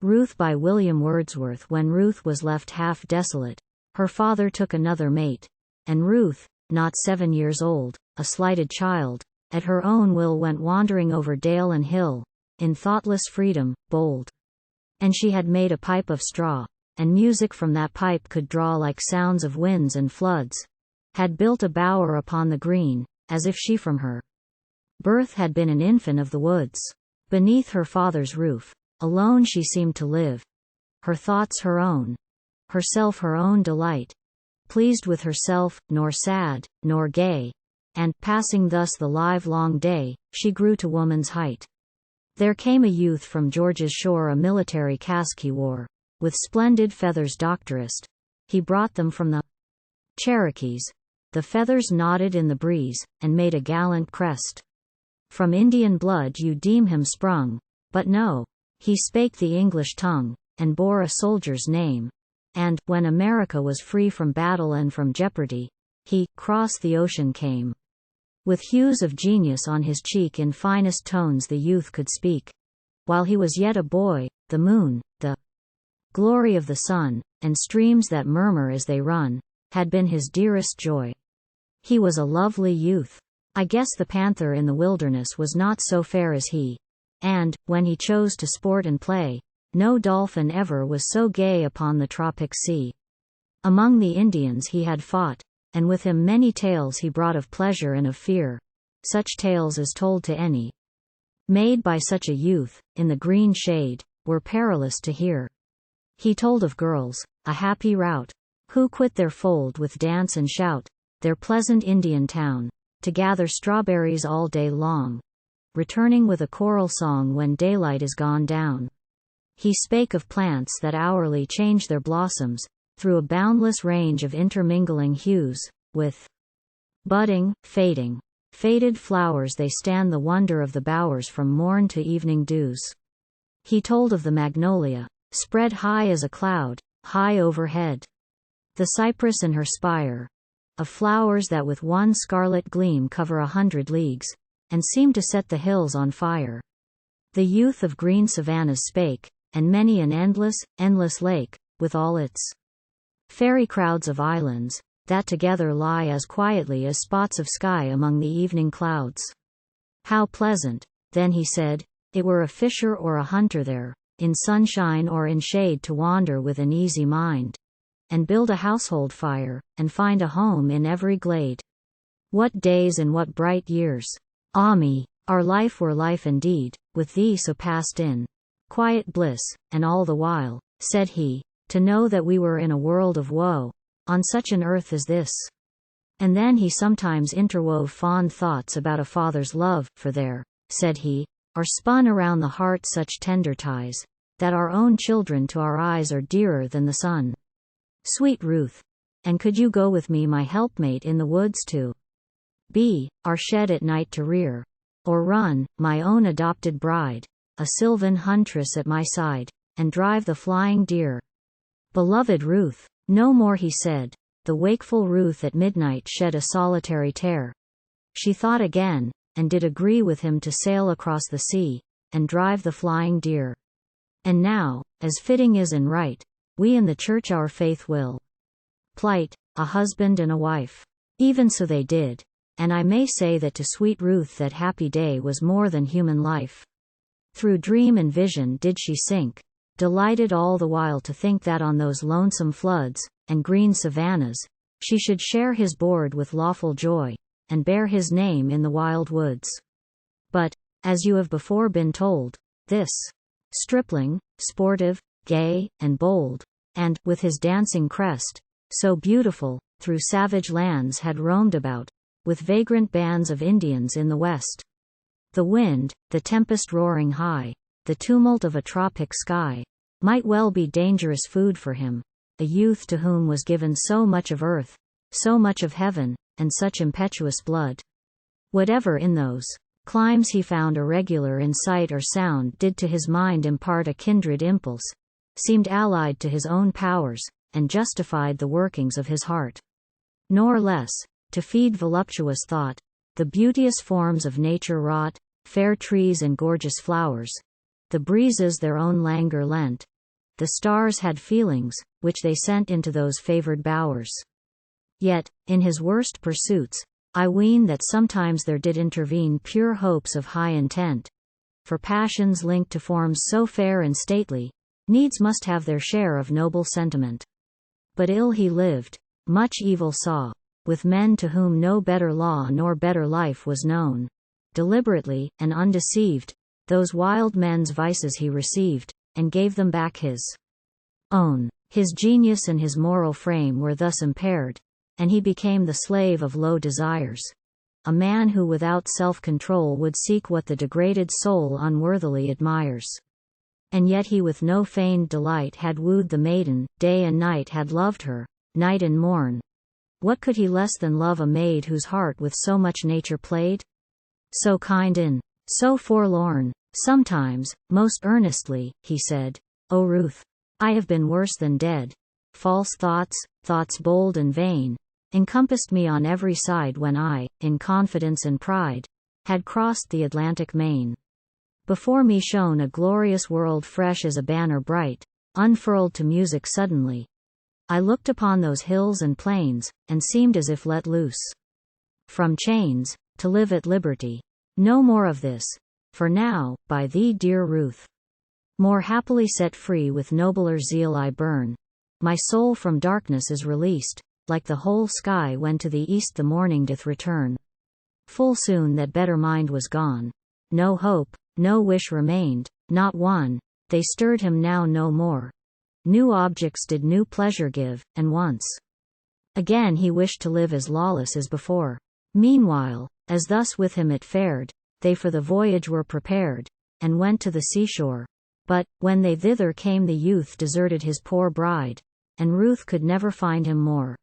Ruth by William Wordsworth. When Ruth was left half desolate, her father took another mate, and Ruth, not 7 years old, a slighted child, at her own will went wandering over dale and hill, in thoughtless freedom, bold. And she had made a pipe of straw, and music from that pipe could draw like sounds of winds and floods, had built a bower upon the green, as if she from her birth had been an infant of the woods. Beneath her father's roof, alone she seemed to live, her thoughts her own, herself her own delight, pleased with herself, nor sad, nor gay, and, passing thus the live-long day, she grew to woman's height. There came a youth from George's shore, a military casque he wore, with splendid feathers doctorist. He brought them from the Cherokees. The feathers nodded in the breeze, and made a gallant crest. From Indian blood you deem him sprung, but no, he spake the English tongue, and bore a soldier's name. And, when America was free from battle and from jeopardy, he, cross the ocean came. With hues of genius on his cheek, in finest tones the youth could speak. While he was yet a boy, the moon, the glory of the sun, and streams that murmur as they run, had been his dearest joy. He was a lovely youth. I guess the panther in the wilderness was not so fair as he. And, when he chose to sport and play, no dolphin ever was so gay upon the tropic sea. Among the Indians he had fought, and with him many tales he brought of pleasure and of fear, such tales as told to any made by such a youth, in the green shade, were perilous to hear. He told of girls, a happy rout, who quit their fold with dance and shout, their pleasant Indian town, to gather strawberries all day long, returning with a choral song when daylight is gone down. He spake of plants that hourly change their blossoms, through a boundless range of intermingling hues, with budding, fading, faded flowers they stand the wonder of the bowers from morn to evening dews. He told of the magnolia, spread high as a cloud, high overhead, the cypress and her spire, of flowers that with one scarlet gleam cover 100 leagues, and seem to set the hills on fire. The youth of green savannas spake, and many an endless, endless lake, with all its fairy crowds of islands, that together lie as quietly as spots of sky among the evening clouds. How pleasant, then he said, it were a fisher or a hunter there, in sunshine or in shade to wander with an easy mind, and build a household fire, and find a home in every glade. What days and what bright years! Ah me, our life were life indeed, with thee so passed in quiet bliss, and all the while, said he, to know that we were in a world of woe, on such an earth as this. And then he sometimes interwove fond thoughts about a father's love, for there, said he, are spun around the heart such tender ties, that our own children to our eyes are dearer than the sun. Sweet Ruth, and could you go with me my helpmate in the woods to be our shed at night to rear, or run, my own adopted bride, a sylvan huntress at my side, and drive the flying deer? Beloved Ruth, no more he said. The wakeful Ruth at midnight shed a solitary tear. She thought again, and did agree with him to sail across the sea, and drive the flying deer. And now, as fitting is and right, we in the church our faith will plight, a husband and a wife. Even so they did, and I may say that to sweet Ruth that happy day was more than human life. Through dream and vision did she sink, delighted all the while to think that on those lonesome floods, and green savannas, she should share his board with lawful joy, and bear his name in the wild woods. But, as you have before been told, this stripling, sportive, gay, and bold, and, with his dancing crest, so beautiful, through savage lands had roamed about, with vagrant bands of Indians in the west. The wind, the tempest roaring high, the tumult of a tropic sky, might well be dangerous food for him, a youth to whom was given so much of earth, so much of heaven, and such impetuous blood. Whatever in those climes he found irregular in sight or sound did to his mind impart a kindred impulse, seemed allied to his own powers, and justified the workings of his heart. Nor less, to feed voluptuous thought, the beauteous forms of nature wrought, fair trees and gorgeous flowers, the breezes their own languor lent. The stars had feelings, which they sent into those favored bowers. Yet, in his worst pursuits, I ween that sometimes there did intervene pure hopes of high intent. For passions linked to forms so fair and stately, needs must have their share of noble sentiment. But ill he lived, much evil saw, with men to whom no better law nor better life was known. Deliberately, and undeceived, those wild men's vices he received, and gave them back his own. His genius and his moral frame were thus impaired, and he became the slave of low desires. A man who without self-control would seek what the degraded soul unworthily admires. And yet he with no feigned delight had wooed the maiden, day and night had loved her, night and morn. What could he less than love a maid whose heart with so much nature played? So kind and so forlorn. Sometimes, most earnestly, he said, "O Ruth, I have been worse than dead. False thoughts, thoughts bold and vain, encompassed me on every side when I, in confidence and pride, had crossed the Atlantic main. Before me shone a glorious world fresh as a banner bright, unfurled to music suddenly. I looked upon those hills and plains, and seemed as if let loose from chains, to live at liberty. No more of this. For now, by thee, dear Ruth, more happily set free with nobler zeal I burn. My soul from darkness is released, like the whole sky when to the east the morning doth return. Full soon that better mind was gone. No hope, no wish remained, not one, they stirred him now no more. New objects did new pleasure give, and once again he wished to live as lawless as before. Meanwhile, as thus with him it fared, they for the voyage were prepared, and went to the seashore. But, when they thither came, the youth deserted his poor bride, and Ruth could never find him more.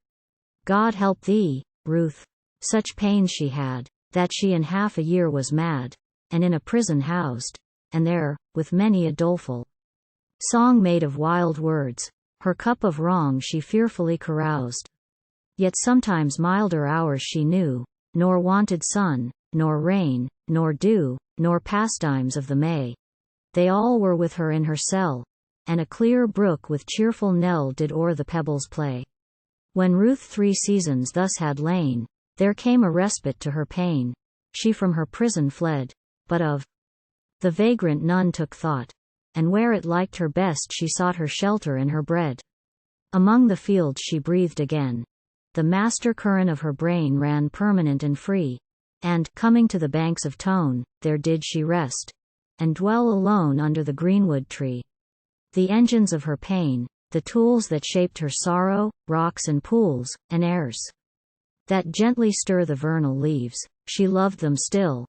God help thee, Ruth! Such pains she had, that she in half a year was mad, and in a prison housed, and there, with many a doleful song made of wild words, her cup of wrong she fearfully caroused. Yet sometimes milder hours she knew, nor wanted sun, nor rain, nor dew, nor pastimes of the May. They all were with her in her cell, and a clear brook with cheerful knell did o'er the pebbles play. When Ruth 3 seasons thus had lain, there came a respite to her pain. She from her prison fled, but of the vagrant none took thought, and where it liked her best she sought her shelter and her bread. Among the fields she breathed again. The master current of her brain ran permanent and free, and, coming to the banks of Tone, there did she rest, and dwell alone under the greenwood tree. The engines of her pain, the tools that shaped her sorrow, rocks and pools, and airs that gently stir the vernal leaves, she loved them still,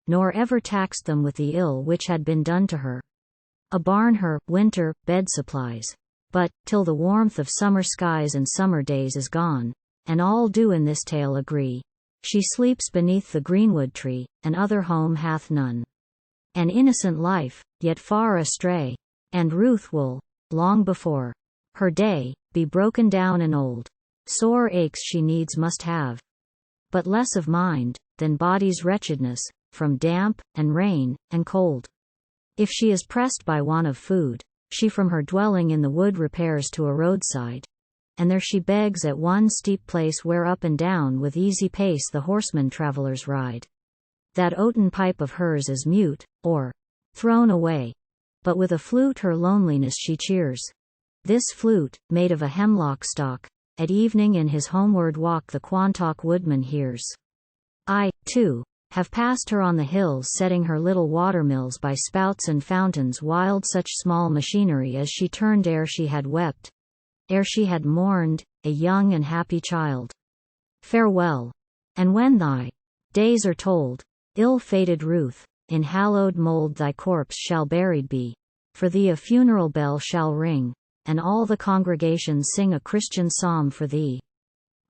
nor ever taxed them with the ill which had been done to her. A barn her, winter, bed supplies, but, till the warmth of summer skies and summer days is gone, and all do in this tale agree, she sleeps beneath the greenwood tree, and other home hath none. An innocent life, yet far astray, and Ruth will, long before her day, be broken down and old. Sore aches she needs must have, but less of mind, than body's wretchedness, from damp, and rain, and cold. If she is pressed by want of food, she from her dwelling in the wood repairs to a roadside, and there she begs at one steep place where up and down with easy pace the horsemen travellers ride. That oaten pipe of hers is mute, or thrown away, but with a flute her loneliness she cheers. This flute, made of a hemlock stalk, at evening in his homeward walk the Quantock woodman hears. I, too, have passed her on the hills setting her little watermills by spouts and fountains wild such small machinery as she turned ere she had wept, ere she had mourned, a young and happy child. Farewell. And when thy days are told, ill-fated Ruth, in hallowed mold thy corpse shall buried be, for thee a funeral bell shall ring, and all the congregation sing a Christian psalm for thee.